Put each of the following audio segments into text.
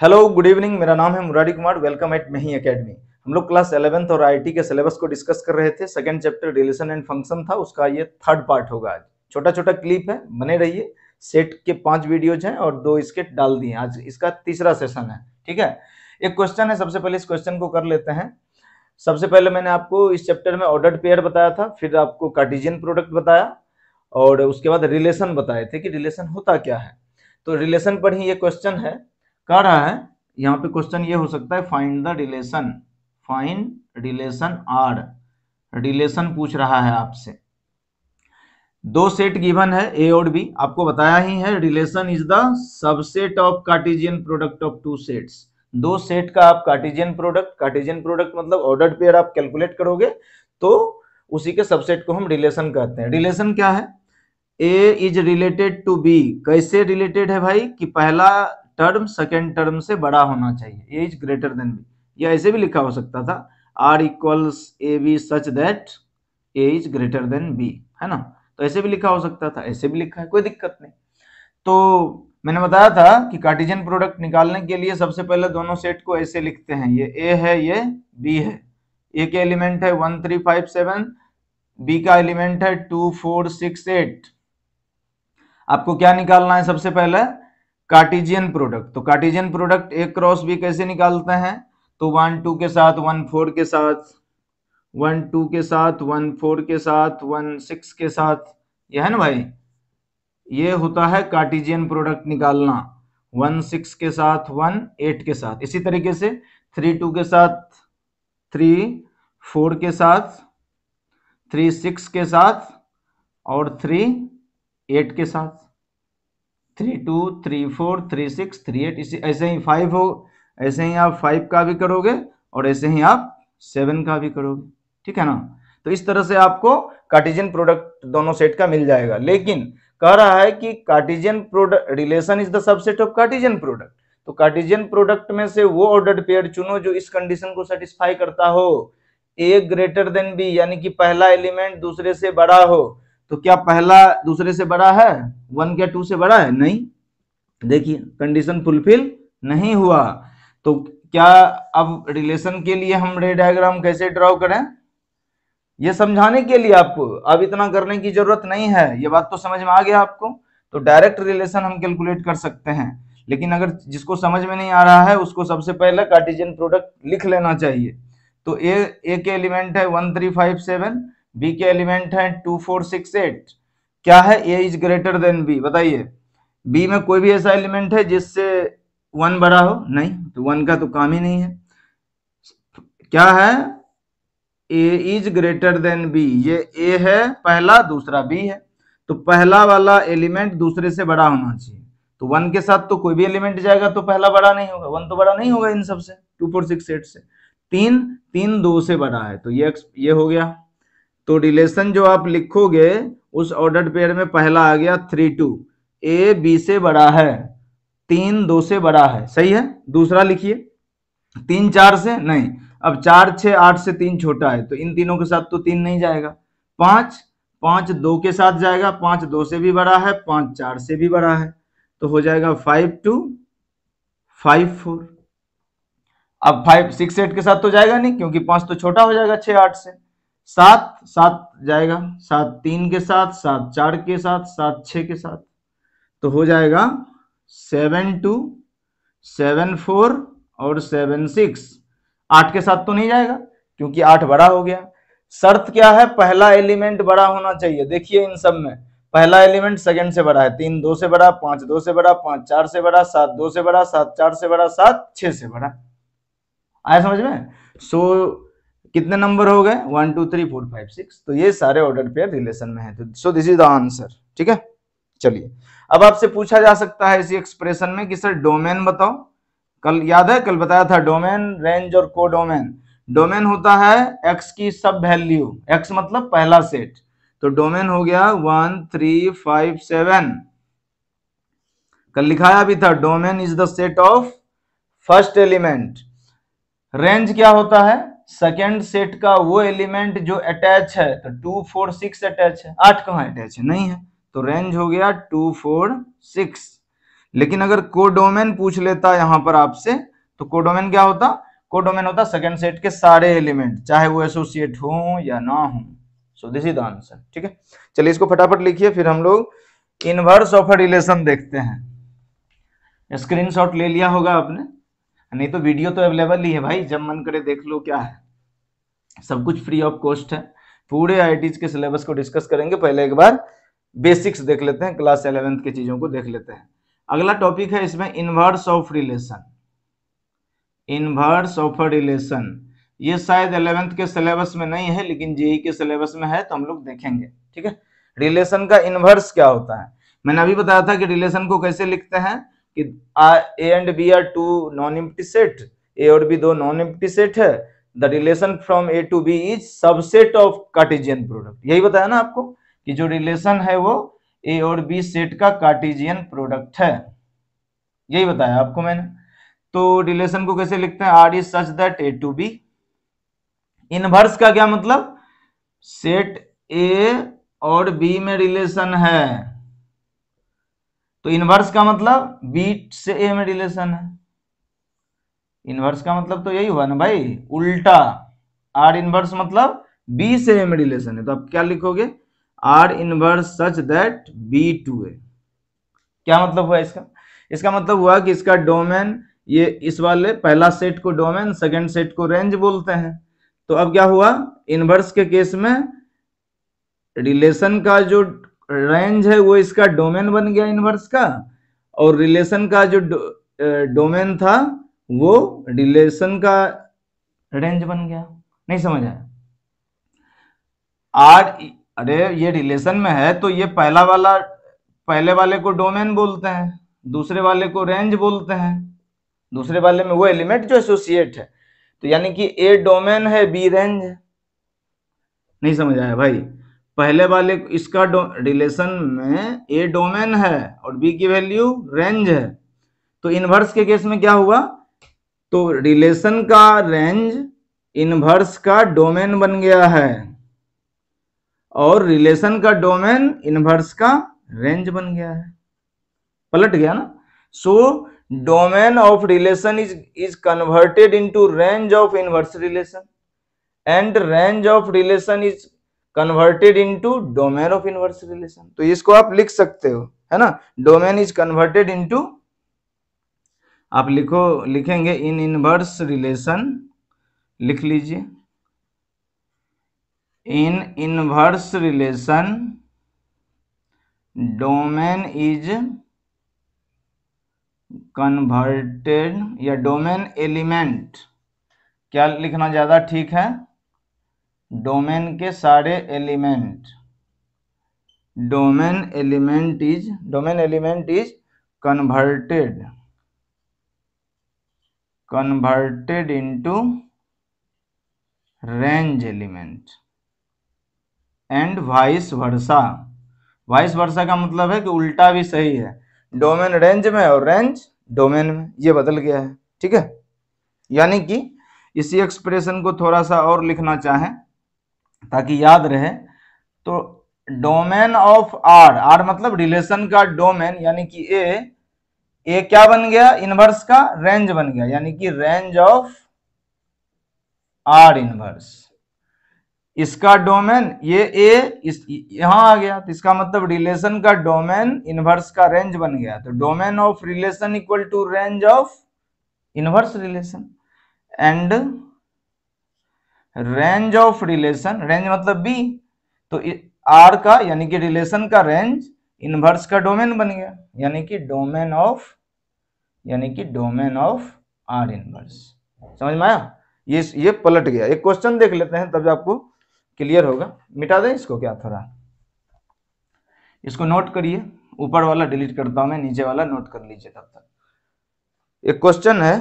Hello good evening. मेरा नाम है मुरारी कुमार। वेलकम एट मही एकेडमी। हम लोग क्लास 11th और आईटी के सिलेबस को डिस्कस कर रहे थे। Second chapter relation and function था, उसका ये थर्ड पार्ट होगा। आज छोटा छोटा क्लिप है, बने रहिए। सेट के 5 वीडियोज हैं और 2 इसके डाल दिए। आज इसका तीसरा सेशन है, ठीक है। एक क्वेश्चन है, सबसे पहले इस क्वेश्चन को कर लेते हैं। सबसे पहले मैंने आपको इस चैप्टर में ऑर्डर्ड पेयर बताया था, फिर आपको कार्टेशियन प्रोडक्ट बताया और उसके बाद रिलेशन बताए थे कि रिलेशन होता क्या है। तो रिलेशन पर ही ये क्वेश्चन है, कह रहा है यहाँ पे क्वेश्चन ये हो सकता है, find the relation, find relation R. Relation पूछ रहा है आपसे। दो सेट गिवन है ए और बी, आपको बताया ही है relation is the subset of Cartesian product of two sets. दो सेट का आप कार्टेशियन प्रोडक्ट मतलब ऑर्डर्ड पेयर आप कैलकुलेट करोगे तो उसी के सबसेट को हम रिलेशन कहते हैं। रिलेशन क्या है? A is related to B. कैसे रिलेटेड है भाई कि पहला टर्म सेकेंड टर्म से बड़ा होना चाहिए। A is greater than B, या ऐसे भी लिखा हो सकता था, R equals A B such that A is greater than B, है ना। तो ऐसे भी लिखा हो सकता था, ऐसे भी लिखा है, कोई दिक्कत नहीं। तो मैंने बताया था कि कार्टेशियन प्रोडक्ट निकालने के लिए सबसे पहले दोनों सेट को ऐसे लिखते हैं, ये ए है, ये बी है। ए के एलिमेंट है 1 3 5 7, बी का एलिमेंट है 2 4 6 8। आपको क्या निकालना है? सबसे पहले कार्टेशियन प्रोडक्ट। तो Cartesian product A cross B कैसे निकालते हैं? तो 1 2 के साथ, 1 4 के साथ, 1 2 के साथ, 1 4 के साथ, 1 6 के साथ, यह है ना भाई। ये होता है कार्टेशियन प्रोडक्ट निकालना। 1 6 के साथ, 1 8 के साथ। इसी तरीके से 3 2 के साथ, 3 4 के साथ, 3 6 के साथ और 3 8 के साथ। 3 2 3 4 3 6 3 8, इसी ऐसे ही 5 हो, ऐसे ही आप 5 का भी करोगे और ऐसे ही आप 7 का भी करोगे, ठीक है ना। तो इस तरह से आपको कार्टेशियन प्रोडक्ट दोनों सेट का मिल जाएगा। लेकिन कह रहा है कि Cartesian product relation is the subset of Cartesian product. तो कार्टेशियन प्रोडक्ट में से वो ऑर्डर्ड पेयर चुनो जो इस कंडीशन को सेटिस्फाई करता हो, ए ग्रेटर देन बी, यानी कि पहला एलिमेंट दूसरे से बड़ा हो। तो क्या पहला दूसरे से बड़ा है? 1 क्या 2 से बड़ा है? नहीं। देखिए कंडीशन फुलफिल नहीं हुआ। तो क्या अब रिलेशन के लिए हम रे डायग्राम कैसे ड्रॉ करें, ये समझाने के लिए आपको अब इतना करने की जरूरत नहीं है। ये बात तो समझ में आ गया आपको। तो डायरेक्ट रिलेशन हम कैलकुलेट कर सकते हैं, लेकिन अगर जिसको समझ में नहीं आ रहा है उसको सबसे पहले कार्टेशियन प्रोडक्ट लिख लेना चाहिए। तो ए के एलिमेंट है 1 3 5 7, बी के एलिमेंट है 2 4 6 8। क्या है? A is greater than B. बताइए बी में कोई भी ऐसा एलिमेंट है जिससे 1 बड़ा हो? नहीं, तो 1 का तो काम ही नहीं है। क्या है? A is greater than B. ये ए है पहला, दूसरा बी है। तो पहला वाला एलिमेंट दूसरे से बड़ा होना चाहिए। तो 1 के साथ तो कोई भी एलिमेंट जाएगा तो पहला बड़ा नहीं होगा, 1 तो बड़ा नहीं होगा इन सब से, 2 4 6 8 से। 3 3 2 से बड़ा है, तो ये हो गया। तो रिलेशन जो आप लिखोगे उस ऑर्डर्ड पेयर में पहला आ गया 3 2, ए बी से बड़ा है, 3 2 से बड़ा है, सही है। दूसरा लिखिए 3 4 से नहीं, अब 4 6 8 से 3 छोटा है, तो इन तीनों के साथ तो 3 नहीं जाएगा। 5 5 2 के साथ जाएगा, 5 2 से भी बड़ा है, 5 4 से भी बड़ा है, तो हो जाएगा 5 2 5 4। अब 5 6 8 के साथ तो जाएगा नहीं, क्योंकि 5 तो छोटा हो जाएगा 6 8 से। 7 7 जाएगा, 7 3 के साथ, 7 4 के साथ, 7 6 के साथ, तो हो जाएगा 7 2 7 4 और 7 6। 8 के साथ तो नहीं जाएगा क्योंकि 8 बड़ा हो गया। शर्त क्या है? पहला एलिमेंट बड़ा होना चाहिए। देखिए इन सब में पहला एलिमेंट सेकंड से बड़ा है, 3 2 से बड़ा, 5 2 से बड़ा, 5 4 से बड़ा, 7 2 से बड़ा, 7 4 से बड़ा, 7 6 से बड़ा। आया समझ में? सो कितने नंबर हो गए? 1 2 3 4 5 6। तो ये सारे ऑर्डर पेयर रिलेशन में है। तो so this is the answer, ठीक है। चलिए अब आपसे पूछा जा सकता है इसी एक्सप्रेशन में कि सर डोमेन बताओ। कल याद है, कल बताया था डोमेन, रेंज और कोडोमेन। डोमेन होता है एक्स की सब वैल्यू, एक्स मतलब पहला सेट। तो डोमेन हो गया 1 3 5 7। कल लिखाया भी था domain is the set of first element. Range क्या होता है? सेकेंड सेट का वो एलिमेंट जो अटैच है। तो 2 4 6 अटैच है, 8 कहां अटैच है? नहीं है। तो रेंज हो गया 2 4 6। लेकिन अगर कोडोमेन पूछ लेता यहां पर आपसे, तो कोडोमेन क्या होता? कोडोमेन होता सेकंड सेट के सारे एलिमेंट, चाहे वो एसोसिएट हो या ना हो। So this is the answer. ठीक है, चलिए इसको फटाफट लिखिए, फिर हम लोग इनवर्स ऑफ अ रिलेशन देखते हैं। स्क्रीनशॉट ले लिया होगा आपने, नहीं तो वीडियो तो अवेलेबल ही है भाई, जब मन करे देख लो, क्या है, सब कुछ फ्री ऑफ कॉस्ट है। पूरे आईआईटीज के सिलेबस को डिस्कस करेंगे, पहले एक बार बेसिक्स देख लेते हैं, क्लास 11th की चीजों को देख लेते हैं। अगला टॉपिक है इसमें inverse of relation. Inverse of a relation, ये शायद 11th के सिलेबस में नहीं है, लेकिन जेई के सिलेबस में है, तो हम लोग देखेंगे। ठीक है, रिलेशन का इनवर्स क्या होता है? मैंने अभी बताया था कि रिलेशन को कैसे लिखते हैं कि A and B are two non empty set, A और बी दो नॉन एम्प्टी सेट है, the relation from A to B is subset of Cartesian product. यही बताया ना आपको कि जो रिलेशन है वो ए और बी सेट का कार्टेशियन प्रोडक्ट है, यही बताया आपको मैंने। तो रिलेशन को कैसे लिखते हैं? R is such that A to B. Inverse का क्या मतलब? सेट ए और बी में रिलेशन है, तो इनवर्स का मतलब बी से ए में रिलेशन है। इनवर्स का मतलब तो यही हुआ ना भाई, उल्टा। आर इनवर्स मतलब बी से ए में रिलेशन है, तो आप क्या लिखोगे? R inverse such that B to A. क्या मतलब हुआ इसका? इसका मतलब हुआ कि इसका डोमेन, ये इस वाले पहला सेट को डोमेन, सेकंड सेट को रेंज बोलते हैं। तो अब क्या हुआ, इनवर्स के केस में रिलेशन का जो रेंज है वो इसका डोमेन बन गया इनवर्स का, और रिलेशन का जो डोमेन था वो रिलेशन का रेंज बन गया। नहीं समझ आया? आर, अरे ये रिलेशन में है तो ये पहले वाले को डोमेन बोलते हैं, दूसरे वाले को रेंज बोलते हैं, दूसरे वाले में वो एलिमेंट जो एसोसिएट है, तो यानी कि ए डोमेन है, बी रेंज है। नहीं समझ आया भाई? पहले वाले इसका रिलेशन में ए डोमेन है और बी की वैल्यू रेंज है, तो इनवर्स के केस में क्या हुआ, तो रिलेशन का रेंज इनवर्स का डोमेन बन गया है, और रिलेशन का डोमेन इनवर्स का रेंज बन गया है, पलट गया ना। So domain of relation is converted into range of inverse relation, and range of relation is converted into domain of inverse relation. तो इसको आप लिख सकते हो, है ना, डोमेन इज कन्वर्टेड इनटू, आप लिखेंगे इन इनवर्स रिलेशन, लिख लीजिए, in inverse relation domain is converted, या डोमेन एलिमेंट, क्या लिखना ज्यादा ठीक है? डोमेन के सारे element, domain element is converted into range element, and vice versa. Vice versa का मतलब है कि उल्टा भी सही है, डोमेन रेंज में और रेंज डोमेन में, ये बदल गया है। ठीक है, यानी कि इसी एक्सप्रेशन को थोड़ा सा और लिखना चाहें ताकि याद रहे, तो डोमेन ऑफ आर, आर मतलब रिलेशन का डोमेन, यानी कि ए क्या बन गया? इनवर्स का रेंज बन गया, यानी कि रेंज ऑफ आर इनवर्स। इसका डोमेन ये ए यहां आ गया, तो इसका मतलब रिलेशन का डोमेन इनवर्स का रेंज बन गया, तो domain of relation equal to range of inverse relation, and range of relation, range मतलब बी, तो आर का यानी कि रिलेशन का रेंज इनवर्स का डोमेन बन गया, यानी कि डोमेन ऑफ आर इनवर्स। समझ में आया? ये पलट गया। एक क्वेश्चन देख लेते हैं तब आपको क्लियर होगा। मिटा दें इसको क्या, थोड़ा इसको नोट करिए, ऊपर वाला डिलीट करता हूं मैं, नीचे वाला नोट कर लीजिए तब तक। एक क्वेश्चन है,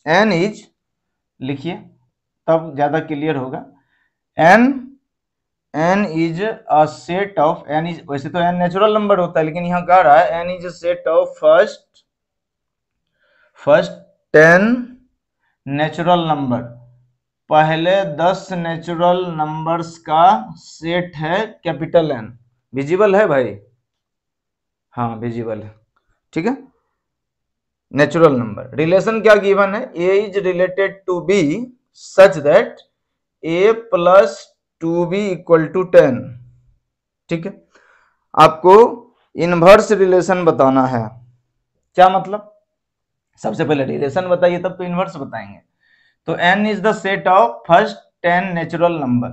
एन इज, लिखिए तब ज्यादा क्लियर होगा। N is a set of, N is, वैसे तो एन नेचुरल नंबर होता है, लेकिन यहां कह रहा है N is a set of first 10 natural number, पहले 10 नेचुरल नंबर्स का सेट है कैपिटल एन। विजिबल है भाई? हाँ विजिबल है। ठीक है, नेचुरल नंबर। रिलेशन क्या गिवन है, A is related to B such that A plus 2b equal to 10। ठीक है, आपको इनवर्स रिलेशन बताना है। क्या मतलब, सबसे पहले रिलेशन बताइए तब तो इनवर्स बताएंगे। तो n is the set of first 10 natural number.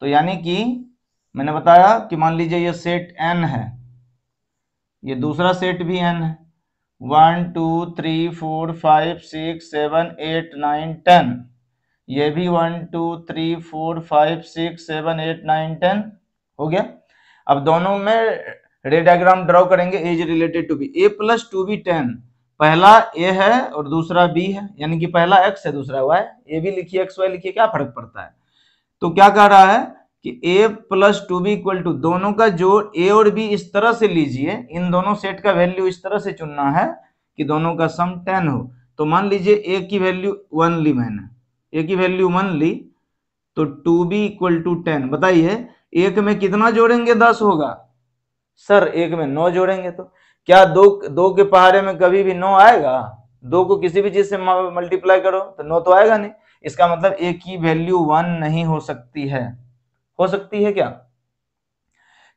तो यानी कि मैंने बताया कि मान लीजिए ये सेट n है, ये दूसरा सेट भी n है, 1 2 3 4 5 6 7 8 9 10, ये भी 1 2 3 4 5 6 7 8 9 10 हो गया। अब दोनों में रे डायग्राम ड्रॉ करेंगे, as related to B, A plus 2b 10, पहला ए है और दूसरा बी है, यानी कि पहला एक्स है दूसरा वाई, ए भी लिखिए एक्स वाई लिखिए, क्या फर्क पड़ता है। तो क्या कह रहा है कि a plus 2b equal to, दोनों का जोड़ a और b इस तरह से लीजिए, इन दोनों सेट का वैल्यू इस तरह से चुनना है कि दोनों का सम 10 हो। तो मान लीजिए a की वैल्यू 1 ली, मैंने a की वैल्यू 1 ली, तो 2b इक्वल टू 10। बताइए एक में कितना जोड़ेंगे 10 होगा, सर एक में 9 जोड़ेंगे। तो क्या दो के पहाड़े में कभी भी 9 आएगा, दो को किसी भी चीज से मल्टीप्लाई करो तो 9 तो आएगा नहीं। इसका मतलब a की वैल्यू 1 नहीं हो सकती है। हो सकती है क्या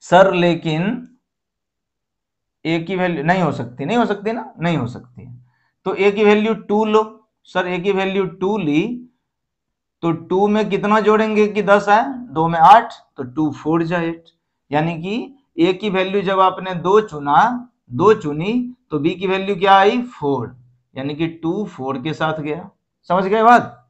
सर, लेकिन a की वैल्यू नहीं हो सकती, नहीं हो सकती ना, नहीं हो सकती है। तो a की वैल्यू 2 लो, सर a की वैल्यू 2 ली, तो 2 में कितना जोड़ेंगे कि 10 आए, 2 में 8, तो 2 4 जा 8, यानी कि a की वैल्यू जब आपने 2 चुनी तो b की वैल्यू क्या आई 4, यानी कि 2 4 के साथ गया। समझ गए बात,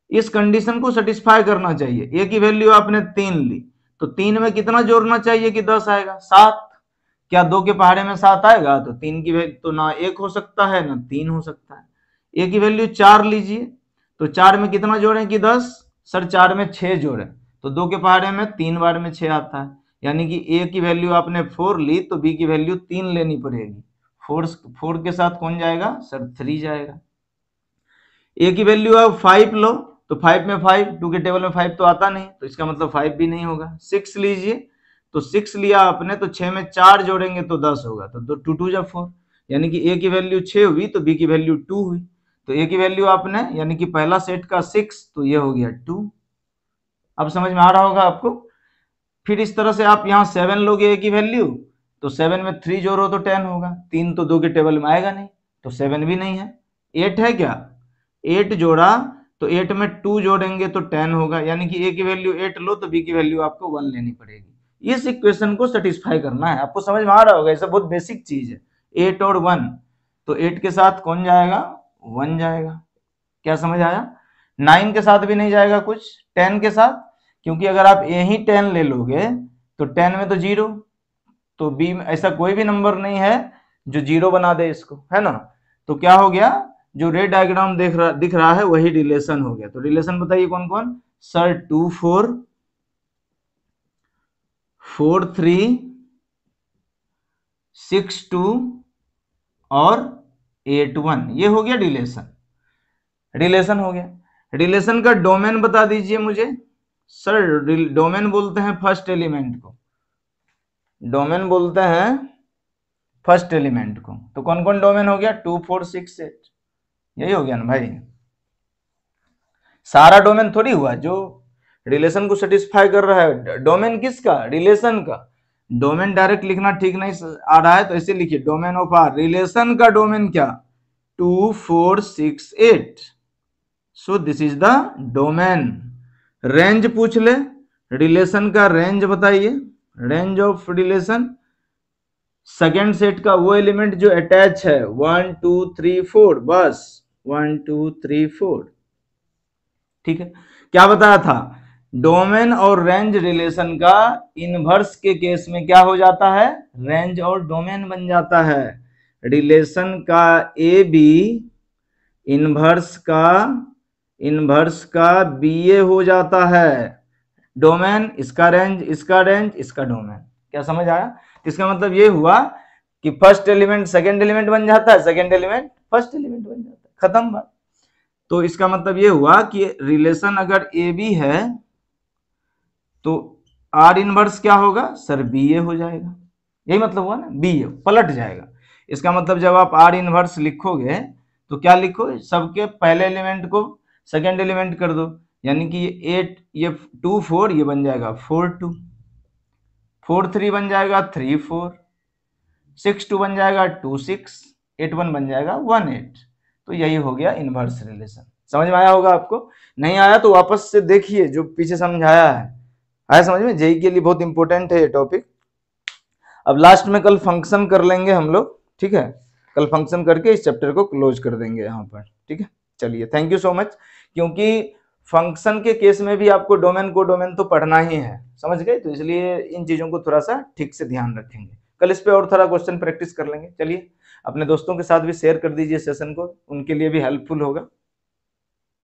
इस कंडीशन को सेटिस्फाई करना चाहिए। a की वैल्यू आपने 3 ली, तो 3 में कितना जोड़ना चाहिए कि 10 आएगा, 7। क्या 2 के पहाड़े में 7 आएगा, तो 3 की वैल्यू तो ना 1 हो सकता है ना 3 हो सकता है। a की वैल्यू 4 लीजिए, तो 4 में कितना जोड़ें कि 10, सर 4 में 6 जोड़ें, तो 2 के पहाड़े में 3 बार में 6 आता है, यानी कि a की वैल्यू आपने 4 ली तो b की वैल्यू 3 लेनी पड़ेगी। 4 के साथ कौन जाएगा सर, 3 जाएगा। a की वैल्यू आप 5 लो, तो 5 में 5, 2 के टेबल में 5 तो आता नहीं, तो इसका मतलब 5 भी नहीं होगा। 6 लीजिए, तो 6 लिया आपने, तो 6 में 4 जोड़ेंगे तो 10 होगा, तो 2 2 जब 4, यानी कि a की वैल्यू 6 हुई तो b की वैल्यू 2 हुई। तो a की वैल्यू आपने, यानी कि पहला सेट का 6, तो ये हो गया 2। अब समझ में आ रहा होगा आपको। फिर इस तरह से आप यहाँ 7 लोगे a की वैल्यू, तो 7 में 3 जोड़ो तो 10 होगा, 3 तो 2 के टेबल में आएगा नहीं, तो 7 भी नहीं है। 8 है क्या, 8 जोड़ा, तो 8 में 2 जोड़ेंगे तो 10 होगा, यानी कि a की वैल्यू 8 लो तो b की वैल्यू आपको 1 लेनी पड़ेगी। इस इक्वेशन को सेटिस्फाई करना है, आपको समझ में आ रहा होगा, ऐसा बहुत बेसिक चीज है। 8 और 1, तो 8 के साथ कौन जाएगा 1 जाएगा। क्या समझ आया। 9 के साथ भी नहीं जाएगा कुछ, 10 के साथ, क्योंकि अगर आप यही 10 ले लोगे तो 10 में तो 0, तो b में ऐसा कोई भी नंबर नहीं है जो 0 बना दे इसको, है ना। तो क्या हो गया, जो रेड डायग्राम दिख रहा है वही रिलेशन हो गया। तो रिलेशन बताइए कौन कौन, सर 2 4 4 3 6 2 और 8 1, ये हो गया रिलेशन। रिलेशन हो गया। रिलेशन का डोमेन बता दीजिए मुझे। सर डोमेन बोलते हैं फर्स्ट एलिमेंट को, डोमेन बोलते हैं फर्स्ट एलिमेंट को। तो कौन कौन डोमेन हो गया, 2 4 6 8, यही हो गया ना भाई। सारा डोमेन थोड़ी हुआ जो रिलेशन को सेटिस्फाई कर रहा है। डोमेन किसका, रिलेशन का। डोमेन डायरेक्ट लिखना ठीक नहीं आ रहा है तो ऐसे लिखिए, डोमेन ऑफ आर, रिलेशन का डोमेन क्या 2 4 6 8, so this is the domain. Range पूछ ले, रिलेशन का रेंज बताइए, range of relation, second set का वो एलिमेंट जो अटैच है 1 2 3 4, बस 1 2 3 4। ठीक है, क्या बताया था, डोमेन और रेंज रिलेशन का इनवर्स के केस में क्या हो जाता है, रेंज और डोमेन बन जाता है। रिलेशन का ए बी इनवर्स का बी ए हो जाता है। डोमेन इसका रेंज, इसका रेंज, इसका डोमेन। क्या समझ आया। इसका मतलब ये हुआ कि फर्स्ट एलिमेंट सेकंड एलिमेंट बन जाता है, सेकंड एलिमेंट फर्स्ट एलिमेंट बन जाता है, खत्म बात। तो इसका मतलब ये हुआ कि रिलेशन अगर ए बी है तो आर इनवर्स क्या होगा सर, बी ए हो जाएगा। यही मतलब हुआ ना, बी ए पलट जाएगा। इसका मतलब जब आप आर इनवर्स लिखोगे तो क्या लिखो, सबके पहले एलिमेंट को सेकेंड एलिमेंट कर दो, यानी कि ये 8, ये 2 4, ये बन जाएगा 4 2, 4 3 बन जाएगा 3 4, 6 2 बन जाएगा 2 6, 8 1 बन जाएगा 1 8। तो यही हो गया इनवर्स रिलेशन। समझ में आया होगा आपको? नहीं आया तो वापस से देखिए जो पीछे समझाया है। आया समझ में? जेई के लिए बहुत इंपॉर्टेंट है ये टॉपिक। अब लास्ट में कल फंक्शन कर लेंगे हम लोग, ठीक है? कल फंक्शन करके इस चैप्टर को क्लोज कर देंगे यहाँ पर, ठीक है? चलिए, थैंक यू सो मच। क्योंकि फंक्शन के केस में भी आपको डोमेन को डोमेन तो पढ़ना ही है, समझ गए? तो इसलिए इन चीजों को थोड़ा सा ठीक से ध्यान रखेंगे। कल इस पे और थोड़ा क्वेश्चन प्रैक्टिस कर लेंगे। चलिए, अपने दोस्तों के साथ भी शेयर कर दीजिए सेशन को, उनके लिए भी हेल्पफुल होगा।